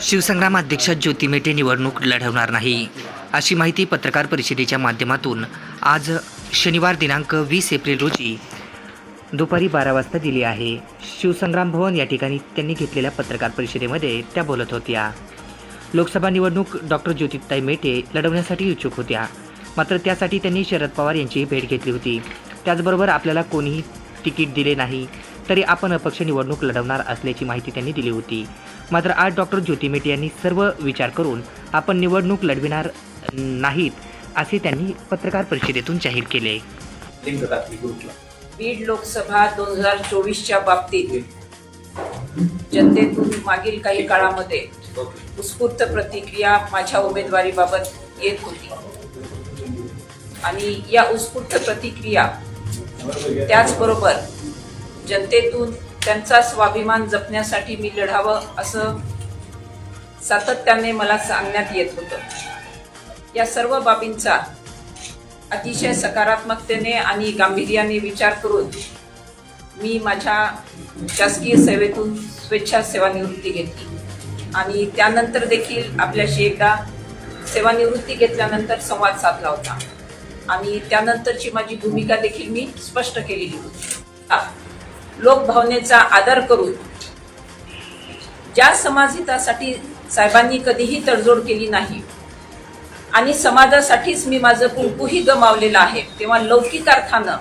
शिवसंग्राम अध्यक्ष ज्योती मेटे निवडणूक लढवणार नाही, अशी माहिती पत्रकार परिषदेच्या माध्यमातून आज शनिवार दिनांक 20 एप्रिल रोजी दुपारी 12 वाजता दिली आहे। शिवसंग्राम भवन या ठिकाणी त्यांनी घेतलेल्या पत्रकार परिषदेमध्ये त्या बोलत होत्या। लोकसभा निवडणूक डॉक्टर ज्योतिताई मेटे लढवण्यासाठी इच्छुक होत्या, मात्र त्यासाठी त्यांनी शरद पवार यांची भेट घेतली होती। त्याचबरोबर आपल्याला कोणीही तिकीट दिले नाही तरी आपण अपक्ष निवडणूक लढवणार असल्याची माहिती त्यांनी दिली होती। मात्र आज डॉक्टर ज्योती मेटे यांनी सर्व विचार करून आपण निवडणूक लढविणार नाहीत असे त्यांनी पत्रकार परिषदेतून जाहीर केले। बीड लोकसभा 2024च्या बाबतीत जनतेतून मागील काही काळामध्ये उत्स्फूर्त प्रतिक्रिया माझ्या उमेदवारीबाबत येत होती आणि या उत्स्फूर्त प्रतिक्रिया त्याचबरोबर जनतेतून त्यांचा स्वाभिमान जपण्यासाठी मी लढावं असं सातत्याने मला सांगण्यात येत होतं। या सर्व बाबींचा अतिशय सकारात्मकतेने आणि गांभीर्याने विचार करून मी माझ्या शासकीय सेवेतून स्वेच्छा सेवानिवृत्ती घेतली आणि त्यानंतर देखील आपल्याशी एकदा सेवानिवृत्ती घेतल्यानंतर संवाद साधला होता आणि त्यानंतरची माझी भूमिका देखील मी स्पष्ट केलेली होती। लोकभावनेचा आदर करून ज्या समाजहितासाठी साहेबांनी कधीही तडजोड केली नाही आणि समाजासाठीच मी माझं कुंकूही गमावलेलं आहे, तेव्हा लौकिक अर्थानं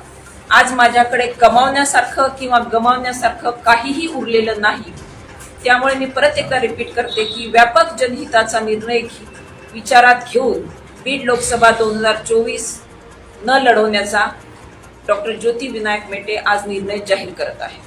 आज माझ्याकडे कमावण्यासारखं किंवा गमावण्यासारखं काहीही उरलेलं नाही। त्यामुळे मी परत एकदा रिपीट करते की व्यापक जनहिताचा निर्णय विचारात घेऊन बीड लोकसभा 2024 न लढवण्याचा डॉक्टर ज्योती विनायक मेटे आज निर्णय जाहीर करत आहे।